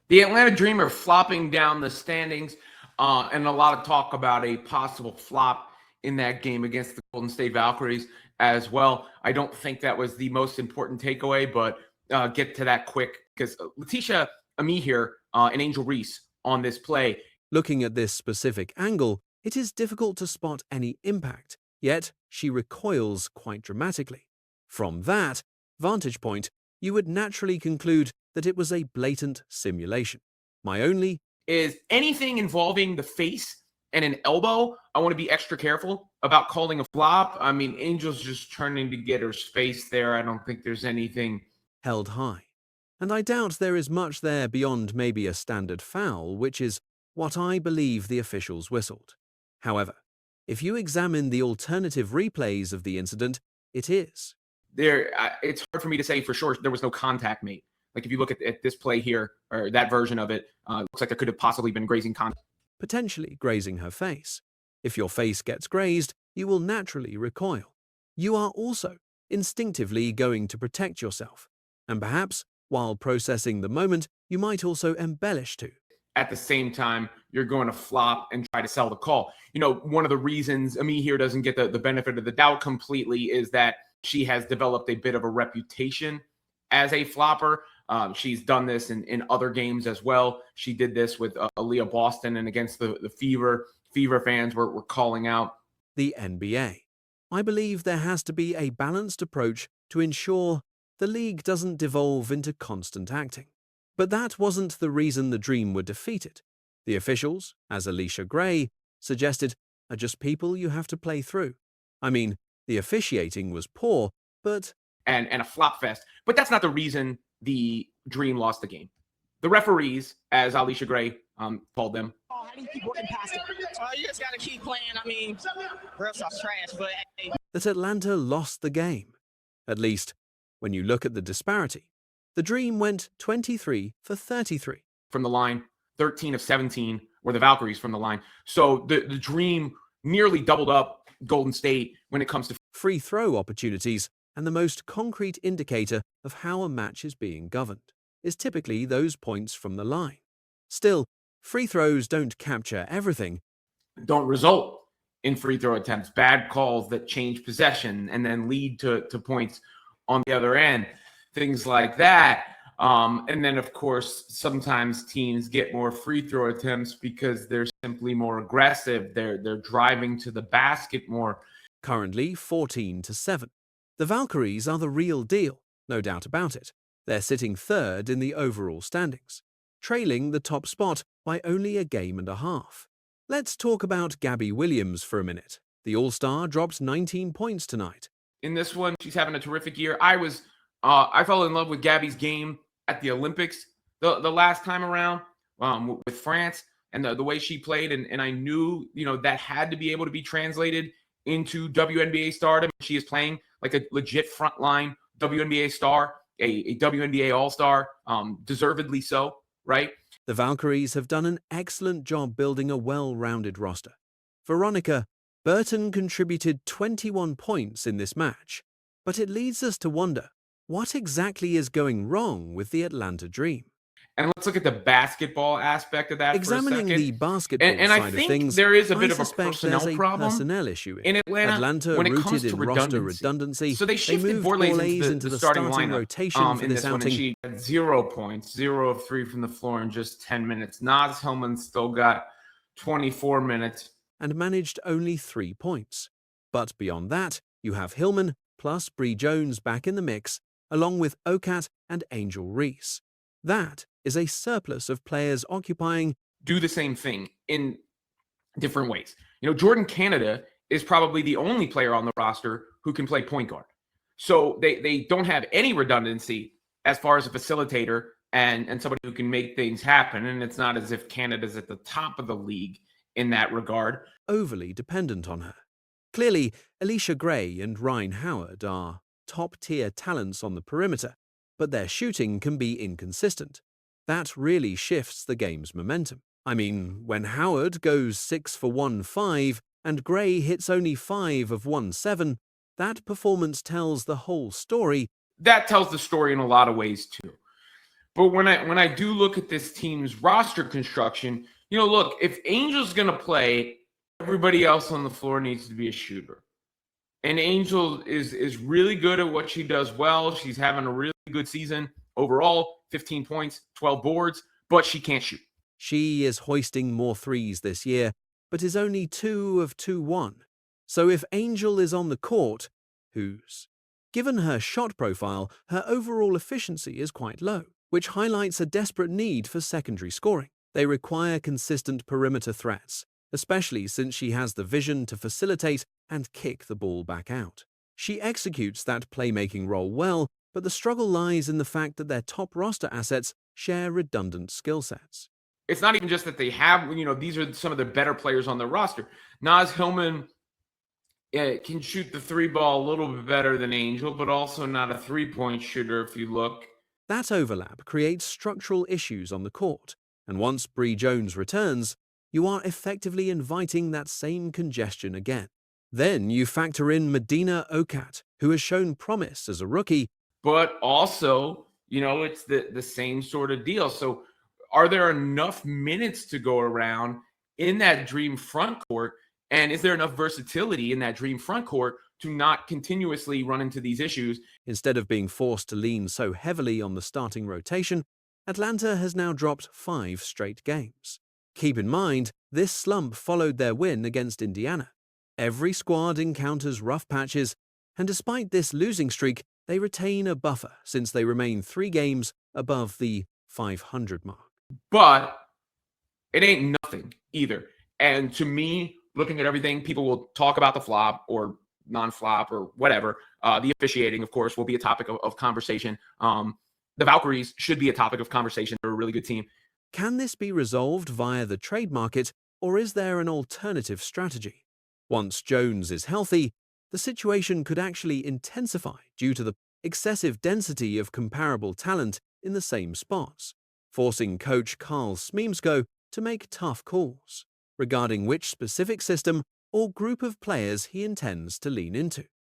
The Atlanta Dream are flopping down the standings, and a lot of talk about a possible flop in that game against the Golden State Valkyries as well. I don't think that was the most important takeaway, but get to that quick because Laeticia, Amihere, and Angel Reese on this play. Looking at this specific angle, it is difficult to spot any impact, yet she recoils quite dramatically. From that vantage point, you would naturally conclude that it was a blatant simulation. My only is anything involving the face and an elbow, I want to be extra careful about calling a flop. I mean, Angel's just turning to get her space there. I don't think there's anything held high. And I doubt there is much there beyond maybe a standard foul, which is what I believe the officials whistled. However, if you examine the alternative replays of the incident, it is. It's hard for me to say for sure there was no contact made. Like if you look at this play here, or that version of it, looks like there could have possibly been grazing contact. Potentially grazing her face. If your face gets grazed, you will naturally recoil. You are also instinctively going to protect yourself. And perhaps, while processing the moment, you might also embellish too. At the same time, you're going to flop and try to sell the call. You know, one of the reasons Amihere doesn't get the benefit of the doubt completely is that she has developed a bit of a reputation as a flopper. She's done this in other games as well. She did this with Aaliyah Boston and against the Fever. Fever fans were calling out the NBA. I believe there has to be a balanced approach to ensure the league doesn't devolve into constant acting. But that wasn't the reason the Dream were defeated. The officials, as Alicia Gray suggested, are just people you have to play through. I mean, the officiating was poor, but and a flop fest. But that's not the reason the Dream lost the game. The referees, as Alicia Gray called them. Oh, how do you keep working past it? You just got to keep playing. I mean, refs are trash, but hey. That Atlanta lost the game. At least, when you look at the disparity. The Dream went 23 for 33. From the line, 13 of 17 were the Valkyries from the line. So the Dream nearly doubled up Golden State when it comes to free throw opportunities, and the most concrete indicator of how a match is being governed is typically those points from the line. Still, free throws don't capture everything. Don't result in free throw attempts. Bad calls that change possession and then lead to points on the other end. Things like that. And then, of course, sometimes teams get more free throw attempts because they're simply more aggressive. They're driving to the basket more. Currently 14-7. The Valkyries are the real deal, no doubt about it. They're sitting third in the overall standings, trailing the top spot by only a game and a half. Let's talk about Gabby Williams for a minute. The All-Star dropped 19 points tonight. In this one, she's having a terrific year. I fell in love with Gabby's game at the Olympics the last time around with France and the way she played. And I knew, that had to be able to be translated into WNBA stardom. She is playing like a legit frontline WNBA star, a WNBA all-star, deservedly so, right? The Valkyries have done an excellent job building a well-rounded roster. Veronica, Burton contributed 21 points in this match, but it leads us to wonder, what exactly is going wrong with the Atlanta Dream? And let's look at the basketball aspect of that Examining for a second. the basketball and side I of think things, there is a bit I of a suspect personnel there's a problem personnel issue in Atlanta, Atlanta when it comes rooted to in roster redundancy. So they shifted moved Borlase into the starting starting lineup rotation for in this one, and outing. she had 0 points, 0 of 3 from the floor in just 10 minutes. Naz Hillmon still got 24 minutes. And managed only 3 points. But beyond that, you have Hillmon plus Brionna Jones back in the mix, along with Okot and Angel Reese. That is a surplus of players occupying do the same thing in different ways. Jordin Canada is probably the only player on the roster who can play point guard. So they don't have any redundancy as far as a facilitator and somebody who can make things happen. And it's not as if Canada's at the top of the league in that regard. Overly dependent on her. Clearly, Alicia Gray and Rhyne Howard are top-tier talents on the perimeter, but their shooting can be inconsistent. That really shifts the game's momentum. I mean, when Howard goes 6 for 1-5 and Gray hits only 5 of 1-7, that performance tells the whole story. That tells the story in a lot of ways too. But when I do look at this team's roster construction, look, if Angel's going to play, everybody else on the floor needs to be a shooter. And Angel is really good at what she does well. She's having a really good season overall, 15 points, 12 boards, but she can't shoot. She is hoisting more threes this year, but is only 2 of 2-1. So if Angel is on the court, who's? Given her shot profile, her overall efficiency is quite low, which highlights a desperate need for secondary scoring. They require consistent perimeter threats, especially since she has the vision to facilitate and kick the ball back out. She executes that playmaking role well, but the struggle lies in the fact that their top roster assets share redundant skill sets. It's not even just that they have, these are some of the better players on the roster. Naz Hillmon can shoot the three ball a little bit better than Angel, but also not a three-point shooter if you look. That overlap creates structural issues on the court, and once Brionna Jones returns, you are effectively inviting that same congestion again. Then you factor in Madina Okot, who has shown promise as a rookie. But also, it's the same sort of deal. So are there enough minutes to go around in that dream front court? And is there enough versatility in that dream front court to not continuously run into these issues? Instead of being forced to lean so heavily on the starting rotation, Atlanta has now dropped 5 straight games. Keep in mind, this slump followed their win against Indiana. Every squad encounters rough patches, and despite this losing streak, they retain a buffer since they remain 3 games above the 500 mark. But it ain't nothing either. And to me, looking at everything, people will talk about the flop or non-flop or whatever. The officiating, of course, will be a topic of conversation. The Valkyries should be a topic of conversation. They're a really good team. Can this be resolved via the trade market, or is there an alternative strategy? Once Jones is healthy, the situation could actually intensify due to the excessive density of comparable talent in the same spots, forcing coach Karl Smesko to make tough calls regarding which specific system or group of players he intends to lean into.